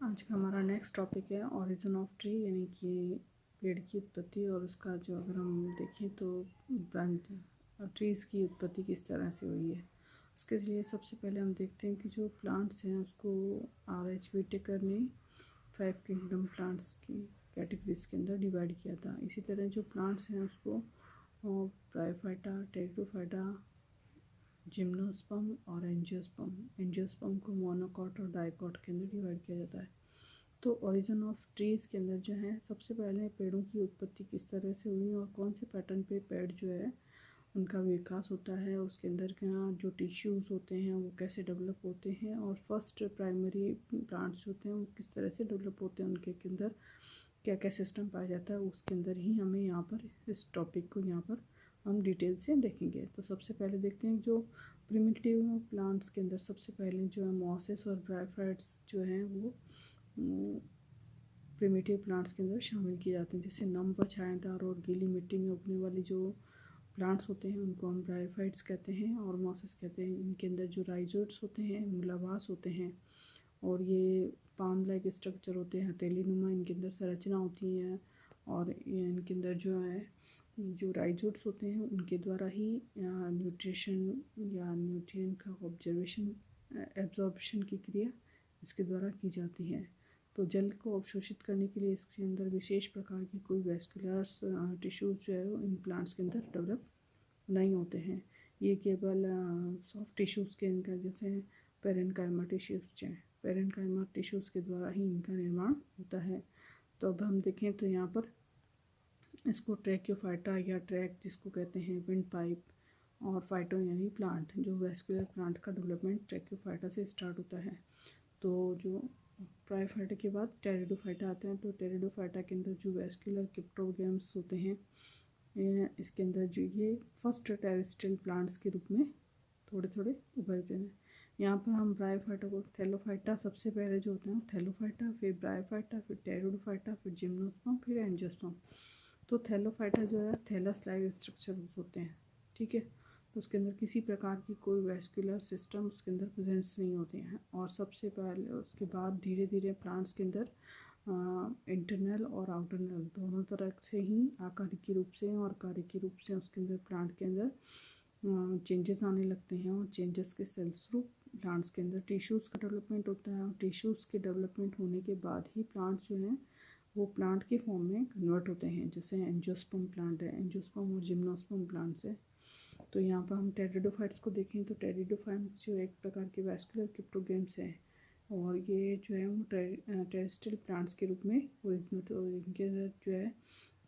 आज का हमारा नेक्स्ट टॉपिक है ओरिजिन ऑफ ट्री, यानी कि पेड़ की उत्पत्ति। और उसका जो अगर हम देखें तो ट्रीज़ की उत्पत्ति किस तरह से हुई है। उसके लिए सबसे पहले हम देखते हैं कि जो प्लांट्स हैं उसको R.H. व्हिटेकर ने 5 किंगडम प्लांट्स की कैटेगरीज के अंदर डिवाइड किया था। इसी तरह जो प्लांट्स हैं उसको ब्रायोफाइटा, टेरिडोफाइटा, जिम्नोस्पर्म और एंजियोस्पर्म को मोनोकॉट और डाइकॉट के अंदर डिवाइड किया जाता है। तो ओरिजिन ऑफ ट्रीज़ के अंदर जो है सबसे पहले पेड़ों की उत्पत्ति किस तरह से हुई और कौन से पैटर्न पे पेड़ जो है उनका विकास होता है, उसके अंदर क्या जो टिश्यूज़ होते हैं वो कैसे डेवलप होते हैं, और फर्स्ट प्राइमरी प्लांट्स होते हैं वो किस तरह से डेवलप होते हैं, उनके अंदर क्या क्या सिस्टम पाया जाता है, उसके अंदर ही हमें यहाँ पर इस टॉपिक को यहाँ पर हम डिटेल से देखेंगे। तो सबसे पहले देखते हैं जो प्रिमिटिव प्लांट्स के अंदर सबसे पहले जो है मॉसेस और ब्रायोफाइट्स जो हैं वो प्रिमिटिव प्लांट्स के अंदर शामिल किए जाते हैं। जैसे नम व छायादार और गीली मिट्टी में उगने वाली जो प्लांट्स होते हैं उनको हम ब्रायोफाइट्स कहते हैं और मॉसेस कहते हैं। इनके अंदर जो राइजोट्स होते हैं, मूलावास होते हैं और ये पाम लाइक स्ट्रक्चर होते हैं, हथेली नुमा इनके अंदर संरचना होती है। और इनके अंदर जो है जो राइजोट्स होते हैं उनके द्वारा ही न्यूट्रिशन या न्यूट्रिएंट का ऑब्जर्वेशन एब्जॉर्प्शन की क्रिया इसके द्वारा की जाती है। तो जल को अवशोषित करने के लिए इसके अंदर विशेष प्रकार की कोई वैस्कुलर टिश्यूज़ जो है वो इन प्लांट्स के अंदर डेवलप नहीं होते हैं। ये केवल सॉफ्ट टिश्यूज़ के अंदर जैसे पेरेन्काइमा टिश्यूज़ हैं, पेरेन्काइमा टिश्यूज़ के द्वारा ही इनका निर्माण होता है। तो अब हम देखें तो यहाँ पर इसको ट्रैक्योफाइटा या ट्रैक जिसको कहते हैं विंड पाइप, और फाइटो यानी प्लांट, जो वैस्कुलर प्लांट का डेवलपमेंट ट्रैक्योफाइटा से स्टार्ट होता है। तो जो ब्रायोफाइटा के बाद टेरिडोफाइटा आते हैं। तो टेरिडोफाइटा के अंदर जो वैस्कुलर क्रिप्टोगेम्स होते हैं इसके अंदर जो ये फर्स्ट टेरेस्ट्रियल प्लांट्स के रूप में थोड़े थोड़े उभरते हैं। यहाँ पर हम ब्रायोफाइटा को थैलोफाइटा सबसे पहले जो होते हैं थैलोफाइटा, फिर ब्रायोफाइटा, फिर टेरिडोफाइटा, फिर जिम्नोस्पर्म, फिर एंजियोस्पर्म। तो थैलोफाइटा जो है थैलस लाइक स्ट्रक्चर होते हैं, ठीक है। तो उसके अंदर किसी प्रकार की कोई वैस्कुलर सिस्टम उसके अंदर प्रेजेंट्स नहीं होते हैं। और सबसे पहले उसके बाद धीरे धीरे प्लांट्स के अंदर इंटरनल और आउटरनल दोनों तरह से ही आकारिकी रूप से और कार्यकी रूप से उसके अंदर प्लांट के अंदर चेंजेस आने लगते हैं। और चेंजेस के सेल्सरूप प्लांट्स के अंदर टिश्यूज़ का डेवलपमेंट होता है। और टिश्यूज़ के डेवलपमेंट होने के बाद ही प्लांट्स जो हैं वो प्लांट के फॉर्म में कन्वर्ट होते हैं। जैसे एंजियोस्पर्म प्लांट है, एंजियोस्पर्म और जिम्नोस्पर्म प्लांट्स है। तो यहाँ पर हम टेरिडोफाइट्स को देखें तो टेरिडोफाइट्स जो एक प्रकार के वैस्कुलर क्रिप्टोगेम्स हैं और ये जो है वो टेरेस्ट्रियल प्लांट्स के रूप में ओरिजिनेट, तो इनके अंदर जो है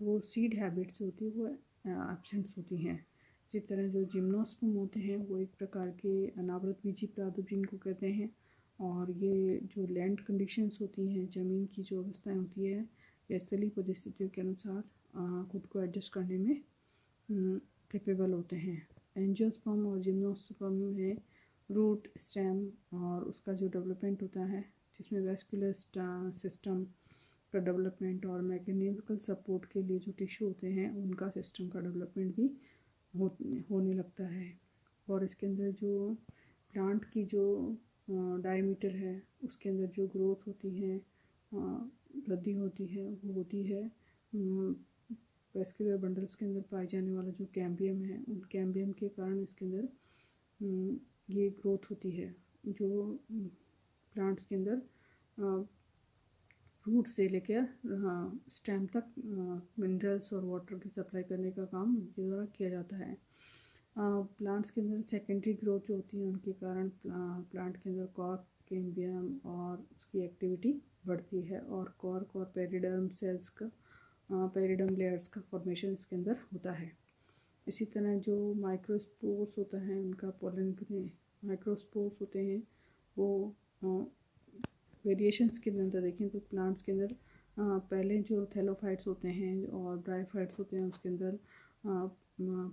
वो सीड हैबिट्स होती है वो एब्सेंट्स होती हैं। इसी तरह जो जिम्नोस्पर्म होते हैं वो एक प्रकार के अनावृत बीजी पादप जिनको कहते हैं। और ये जो लैंड कंडीशंस होती हैं, ज़मीन की जो अवस्थाएँ होती है या स्थलीय परिस्थितियों के अनुसार खुद को एडजस्ट करने में कैपेबल होते हैं। एंजियोस्पर्म और जिम्नोस्पर्म में रूट, स्टेम और उसका जो डेवलपमेंट होता है जिसमें वैस्कुलर सिस्टम का डेवलपमेंट और मैकेनिकल सपोर्ट के लिए जो टिश्यू होते हैं उनका सिस्टम का डेवलपमेंट भी होने लगता है। और इसके अंदर जो प्लांट की जो डायमीटर है उसके अंदर जो ग्रोथ होती है, वृद्धि होती है, वो होती है वैस्कुलर बंडल्स के अंदर पाए जाने वाला जो कैम्बियम है, उन कैम्बियम के कारण इसके अंदर ये ग्रोथ होती है। जो प्लांट्स के अंदर रूट से लेकर स्टेम तक मिनरल्स और वाटर की सप्लाई करने का काम इनके द्वारा किया जाता है। प्लांट्स के अंदर सेकेंडरी ग्रोथ जो होती है उनके कारण प्लांट के अंदर कॉर्क, कैम्बियम और उसकी एक्टिविटी बढ़ती है। और कॉर्क और पेरिडर्म सेल्स का पेरिडम लेयर्स का फॉर्मेशन इसके अंदर होता है। इसी तरह जो माइक्रोस्पोर्स होता है उनका पोलन माइक्रोस्पोर्स होते हैं वो वेरिएशंस के अंदर देखें तो प्लांट्स के अंदर पहले जो थैलोफाइट्स होते हैं और ब्रायोफाइट्स होते हैं उसके अंदर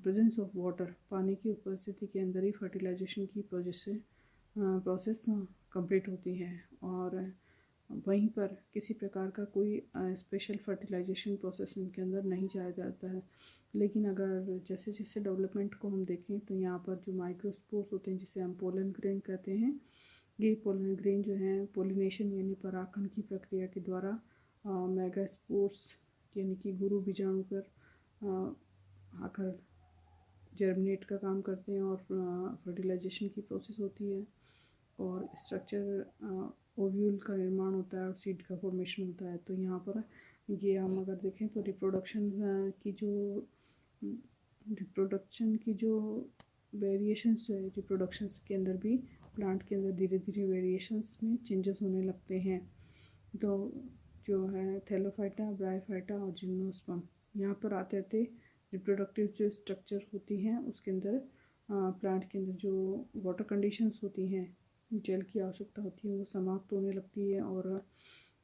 प्रेजेंस ऑफ वाटर, पानी की उपस्थिति के अंदर ही फर्टिलाइजेशन की प्रोसेस कंप्लीट होती है। और वहीं पर किसी प्रकार का कोई स्पेशल फर्टिलाइजेशन प्रोसेस इनके अंदर नहीं जाया जाता है। लेकिन अगर जैसे जैसे डेवलपमेंट को हम देखें तो यहाँ पर जो माइक्रोस्पोर्स होते हैं जिसे हम पोलन ग्रेन कहते हैं ये पोलन ग्रेन जो है पोलिनेशन यानी परागण की प्रक्रिया के द्वारा मेगास्पोर्स यानी कि गुरु बीजाणु पर आकर जर्मिनेट का काम करते हैं और फर्टिलाइजेशन की प्रोसेस होती है और स्ट्रक्चर ओव्यूल का निर्माण होता है और सीड का फॉर्मेशन होता है। तो यहाँ पर ये हम अगर देखें तो रिप्रोडक्शन की जो वेरिएशंस जो है रिप्रोडक्शन के अंदर भी प्लांट के अंदर धीरे धीरे वेरिएशंस में चेंजेस होने लगते हैं। तो जो है थैलोफाइटा, ब्रायोफाइटा और जिम्नोस्पर्म यहाँ पर आते आते रिप्रोडक्टिव जो स्ट्रक्चर होती हैं उसके अंदर प्लांट के अंदर जो वाटर कंडीशंस होती हैं, जल की आवश्यकता होती है, वो समाप्त होने लगती है और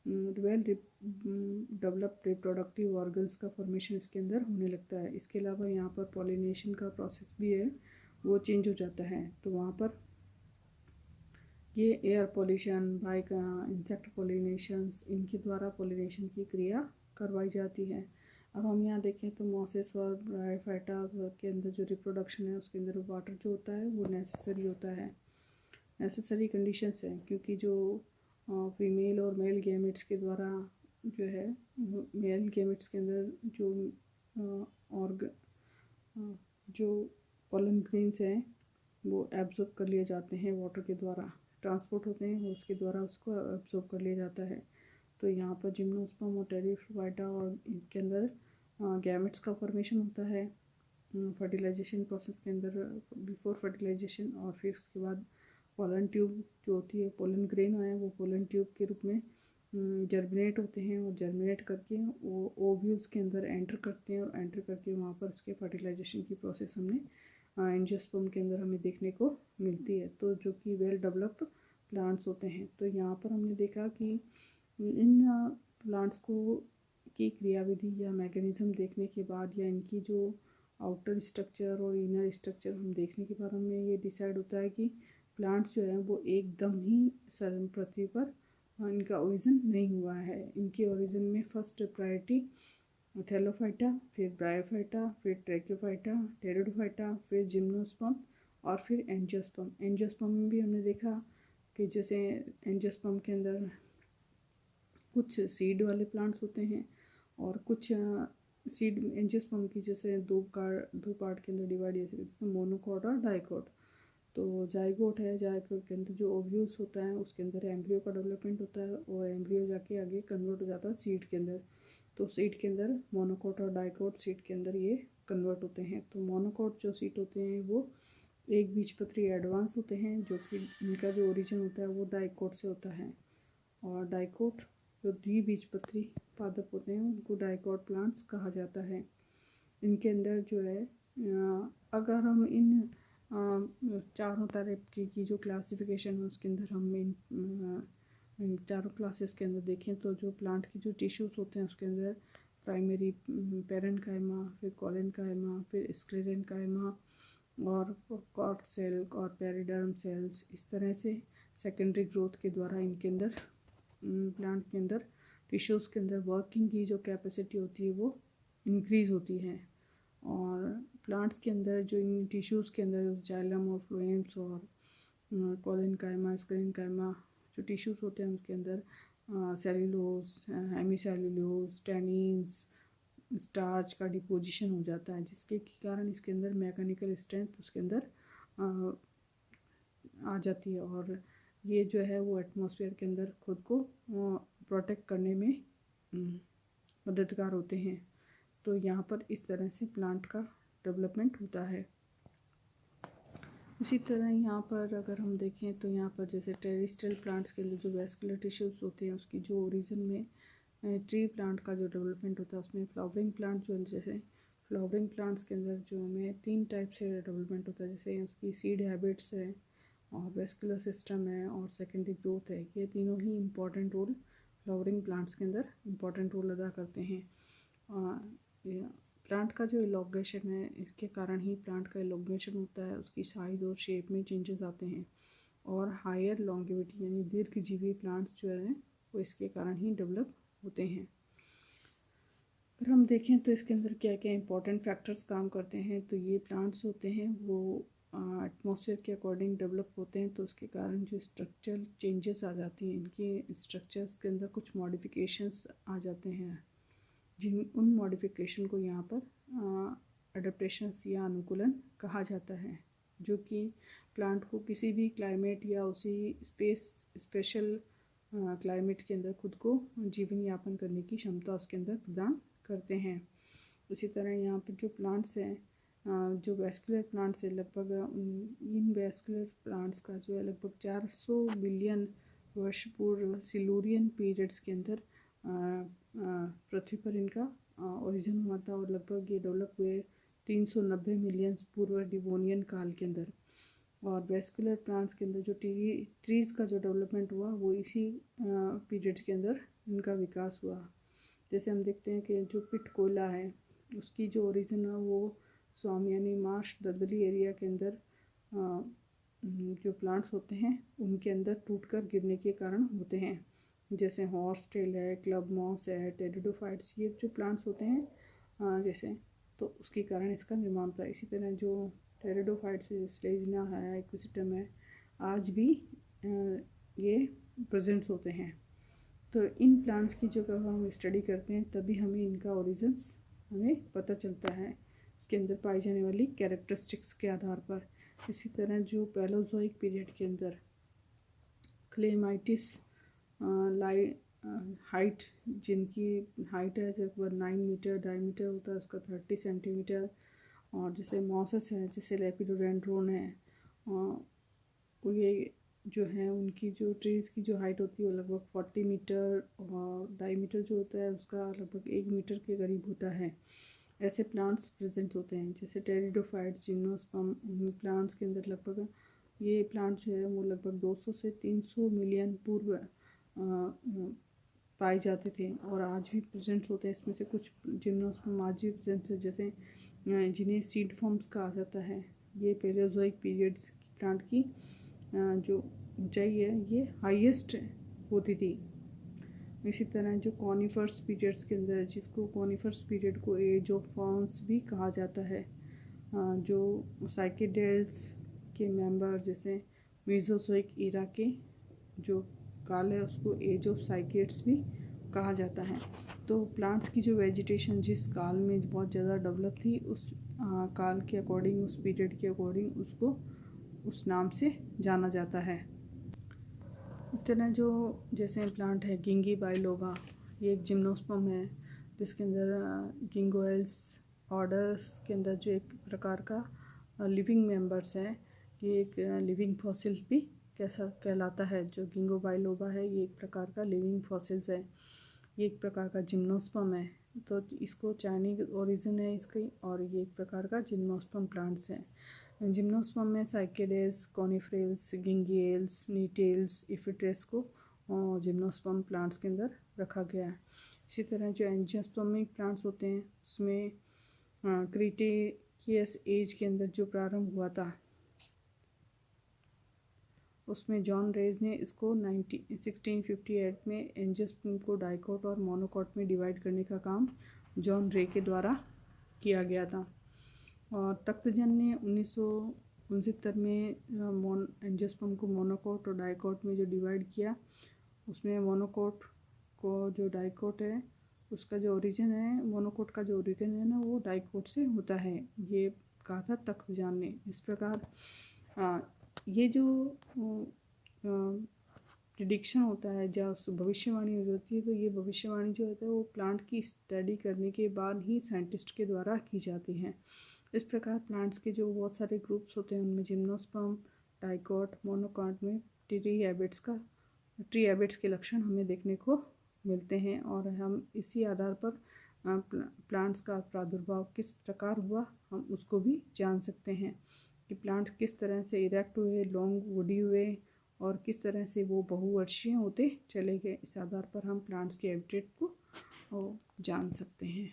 वेल डेवलप्ड रिप्रोडक्टिव ऑर्गन्स का फॉर्मेशन इसके अंदर होने लगता है। इसके अलावा यहाँ पर पॉलिनेशन का प्रोसेस भी है वो चेंज हो जाता है। तो वहाँ पर ये air pollution, bike insect pollinations, इनके द्वारा पॉलिनेशन की क्रिया करवाई जाती है। अब हम यहाँ देखें तो मोसेस और ब्रायोफाइटा के अंदर जो रिप्रोडक्शन है उसके अंदर वाटर जो होता है वो नेसेसरी होता है, नेसेसरी कंडीशंस हैं, क्योंकि जो फीमेल और मेल गैमेट्स के द्वारा जो है मेल गैमेट्स के अंदर जो पोलन ग्रेन्स हैं वो एब्जॉर्ब कर लिए जाते हैं, वाटर के द्वारा ट्रांसपोर्ट होते हैं, उसके द्वारा उसको एब्जॉर्ब कर लिया जाता है। तो यहाँ पर जिम्नोस्पर्म और टेरिडोफाइटा और इनके अंदर गैमेट्स का फॉर्मेशन होता है फर्टिलाइजेशन प्रोसेस के अंदर, बिफोर फर्टिलाइजेशन, और फिर उसके बाद पोलन ट्यूब जो होती है, पोलन ग्रेन है वो पोलन ट्यूब के रूप में जर्मिनेट होते हैं और जर्मिनेट करके वो ओव्यूल्स के अंदर एंटर करते हैं और एंटर करके वहाँ पर उसके फर्टिलाइजेशन की प्रोसेस हमें एंजियोस्पर्म के अंदर हमें देखने को मिलती है। तो जो कि वेल डेवलप्ड प्लांट्स होते हैं। तो यहाँ पर हमने देखा कि इन प्लांट्स को की क्रियाविधि या मैकेनिज्म देखने के बाद या इनकी जो आउटर स्ट्रक्चर और इनर स्ट्रक्चर हम देखने के बाद हमें ये डिसाइड होता है कि प्लांट्स जो है वो एकदम ही पृथ्वी पर इनका ओरिजिन नहीं हुआ है। इनके ओरिजिन में फर्स्ट प्रायोरिटी थैलोफाइटा, फिर ब्रायोफाइटा, फिर ट्रैक्योफाइटा, टेरिडोफाइटा, फिर जिम्नोस्पर्म और फिर एंजियोस्पर्म। एंजियोस्पर्म में भी हमने देखा कि जैसे एंजियोस्पर्म के अंदर कुछ सीड वाले प्लांट्स होते हैं और कुछ सीड एंजियोस्पर्म की जैसे दो पार्ट के अंदर डिवाइड जैसे मोनोकॉट और डाइकॉट। तो जाइगोट है, जाइगोट के अंदर जो ओव्यूल्स होता है उसके अंदर एम्ब्रियो का डेवलपमेंट होता है और एम्ब्रियो जाके आगे कन्वर्ट हो जाता है सीड के अंदर। तो सीड के अंदर मोनोकॉट और डाइकॉट सीड के अंदर ये कन्वर्ट होते हैं। तो मोनोकॉट जो सीड होते हैं वो एक बीजपत्री एडवांस होते हैं, जो कि इनका जो ओरिजिन होता है वो डाइकॉट से होता है, और डाइकॉट जो द्विबीजपत्री पादप होते हैं उनको डाइकॉट प्लांट्स कहा जाता है। इनके अंदर जो है अगर हम इन चारों तरह की जो क्लासिफिकेशन है उसके अंदर हम इन चारों क्लासेस के अंदर देखें तो जो प्लांट की जो टिश्यूज़ होते हैं उसके अंदर प्राइमरी पेरेन्काइमा, फिर कोलेनकाइमा, फिर स्क्लेरेन्काइमा और कॉर्ड सेल और पेरिडर्म सेल्स, इस तरह से सेकेंडरी ग्रोथ के द्वारा इनके अंदर प्लांट के अंदर टिश्यूज़ के अंदर वर्किंग की जो कैपेसिटी होती है वो इंक्रीज़ होती है। और प्लांट्स के अंदर जो इन टिश्यूज़ के अंदर जाइलम और फ्लोएम्स और कोलेनकाइमा, स्क्लेरेन्काइमा जो टिश्यूज़ होते हैं उसके अंदर सेल्यूलोज, हेमीसेल्यूलोज, टैनिन्स, स्टार्च का डिपोजिशन हो जाता है, जिसके कारण इसके अंदर मैकेनिकल स्ट्रेंथ उसके अंदर आ जाती है और ये जो है वो एटमॉस्फेयर के अंदर खुद को प्रोटेक्ट करने में मददगार होते हैं। तो यहाँ पर इस तरह से प्लांट का डेवलपमेंट होता है। इसी तरह यहाँ पर अगर हम देखें तो यहाँ पर जैसे टेरेस्ट्रियल प्लांट्स के लिए जो वेस्कुलर टिश्यूज़ होते हैं उसकी जो ओरिजिन में ट्री प्लांट का जो डेवलपमेंट होता है उसमें फ्लावरिंग प्लांट जो जैसे फ्लावरिंग प्लांट्स के अंदर जो हमें 3 टाइप से डेवलपमेंट होता है, जैसे उसकी सीड हैबिट्स है और वेस्कुलर सिस्टम है और सेकेंडरी ग्रोथ है। ये तीनों ही इम्पॉर्टेंट रोल फ्लावरिंग प्लांट्स के अंदर इम्पॉर्टेंट रोल अदा करते हैं। प्लांट का जो इलॉन्गेशन है इसके कारण ही प्लांट का इलॉन्गेशन होता है, उसकी साइज़ और शेप में चेंजेस आते हैं और हायर लॉन्गेविटी यानी दीर्घजीवी प्लांट्स जो है वो इसके कारण ही डेवलप होते हैं। अगर हम देखें तो इसके अंदर क्या क्या इंपॉर्टेंट फैक्टर्स काम करते हैं, तो ये प्लांट्स होते हैं वो एटमॉस्फेयर के अकॉर्डिंग डेवलप होते हैं, तो उसके कारण जो स्ट्रक्चरल चेंजेस आ जाती हैं, इनके स्ट्रक्चर्स के अंदर कुछ मॉडिफिकेशंस आ जाते हैं, जिन उन मॉडिफिकेशन को यहाँ पर अडेप्टेशंस या अनुकूलन कहा जाता है, जो कि प्लांट को किसी भी क्लाइमेट या उसी स्पेशल क्लाइमेट के अंदर खुद को जीवन यापन करने की क्षमता उसके अंदर प्रदान करते हैं। इसी तरह यहाँ पर जो प्लांट्स हैं, जो वेस्कुलर प्लांट्स है, लगभग इन वेस्कुलर प्लांट्स का जो है लगभग 400 बिलियन वर्ष पूर्व सिलूरियन पीरियड्स के अंदर पृथ्वी पर इनका ओरिजिन हुआ था, और लगभग ये डेवलप हुए 390 मिलियन पूर्व डिवोनियन काल के अंदर। और वेस्कुलर प्लांट्स के अंदर जो ट्रीज़ का जो डेवलपमेंट हुआ वो इसी पीरियड के अंदर इनका विकास हुआ। जैसे हम देखते हैं कि जो पिट कोयला है, उसकी जो ओरिजिन है वो स्वाम यानी मार्श दलदली एरिया के अंदर जो प्लांट्स होते हैं उनके अंदर टूटकर गिरने के कारण होते हैं। जैसे हॉर्स टेल है, क्लब मॉस है, टेरिडोफाइट्स, ये जो प्लांट्स होते हैं जैसे, तो उसके कारण इसका निर्माण था। इसी तरह जो टेरिडोफाइट्स स्लेजना है, इक्विसिटम है, आज भी ये प्रेजेंट्स होते हैं। तो इन प्लांट्स की जब हम स्टडी करते हैं तभी हमें इनका ओरिजिन्स हमें पता चलता है, इसके अंदर पाई जाने वाली कैरेक्टरिस्टिक्स के आधार पर। इसी तरह जो पैलोजोइक पीरियड के अंदर क्लेमाइटिस हाइट, जिनकी हाइट है लगभग 9 मीटर, डायमीटर होता है उसका 30 सेंटीमीटर, और जैसे मॉसेस हैं, जैसे लेपिडोडेंड्रोन है, ये जो है उनकी जो ट्रीज़ की जो हाइट होती है वो लगभग 40 मीटर, और डायमीटर जो होता है उसका लगभग 1 मीटर के करीब होता है। ऐसे प्लांट्स प्रेजेंट होते हैं। जैसे टेरिडोफाइट्स, जिम्नोस्पर्म प्लांट्स के अंदर लगभग ये प्लांट जो है वो लगभग 200 से 300 मिलियन पूर्व पाए जाते थे और आज भी प्रेजेंट होते हैं। इसमें से कुछ जिम्नोस्पर्म आज भी प्रेजेंट है, जैसे जिन्हें सीड फॉर्म्स कहा जाता है। ये पैलेओजोइक पीरियड्स प्लांट की जो ऊंचाई है ये हाईएस्ट होती थी। इसी तरह जो कॉनिफर्स पीरियड्स के अंदर, जिसको कॉनिफर्स पीरियड को एज ऑफ फॉर्म्स भी कहा जाता है, जो साइकेडेल्स के मेंबर जैसे मेसोजोइक एरा के जो काल है उसको एज ऑफ साइकेड्स भी कहा जाता है। तो प्लांट्स की जो वेजिटेशन जिस काल में बहुत ज़्यादा डेवलप थी, उस काल के अकॉर्डिंग, उस पीरियड के अकॉर्डिंग उसको उस नाम से जाना जाता है। इतना जो जैसे प्लांट है गिंगी बाइलोबा, ये एक जिम्नोस्पर्म है जिसके अंदर गिंगोएल्स ऑर्डर्स के अंदर जो एक प्रकार का लिविंग मेंबर्स है। ये एक लिविंग फॉसिल भी कैसा कहलाता है। जो गिंगो बाइलोबा है ये एक प्रकार का लिविंग फॉसिल्स है, ये एक प्रकार का जिम्नोस्पर्म है। तो इसको चाइनीज ओरिजिन है इसकी, और ये एक प्रकार का जिम्नोस्पर्म प्लांट्स है। जिम्नोस्पर्म में साइकेडेस, कॉनिफरेल्स, गिंगिएल्स, नीटेल्स, इफिट्रेस को जिम्नोस्पर्म प्लांट्स के अंदर रखा गया है। इसी तरह जो एंजियोस्पर्मिक प्लांट्स होते हैं उसमें क्रीटेशियस एज के अंदर जो प्रारंभ हुआ था उसमें जॉन रेज ने इसको 1658 में एंजियोस्पर्म को डाइकोट और मोनोकोट में डिवाइड करने का काम जॉन रे के द्वारा किया गया था। और तख्तजन ने 1969 में एंजियोस्पर्म को मोनोकोट और डाइकोट में जो डिवाइड किया, उसमें मोनोकोट को जो डाइकोट है उसका जो ओरिजिन है, मोनोकोट का जो ओरिजिन है ना वो डाइकोट से होता है, ये कहा था तख्तजन ने। इस प्रकार ये जो प्रिडिक्शन होता है, जब भविष्यवाणी हो जाती है, तो ये भविष्यवाणी जो होता है वो प्लांट की स्टडी करने के बाद ही साइंटिस्ट के द्वारा की जाती है। इस प्रकार प्लांट्स के जो बहुत सारे ग्रुप्स होते हैं उनमें जिम्नोस्पर्म, डाइकोट, मोनोकोट में ट्री हैबिट्स के लक्षण हमें देखने को मिलते हैं, और हम इसी आधार पर प्लांट्स का प्रादुर्भाव किस प्रकार हुआ हम उसको भी जान सकते हैं कि प्लांट किस तरह से इरेक्ट हुए, लॉन्ग वुडी हुए, और किस तरह से वो बहुवर्षीय होते चले गए। इस आधार पर हम प्लांट्स के हैबिटेट को जान सकते हैं।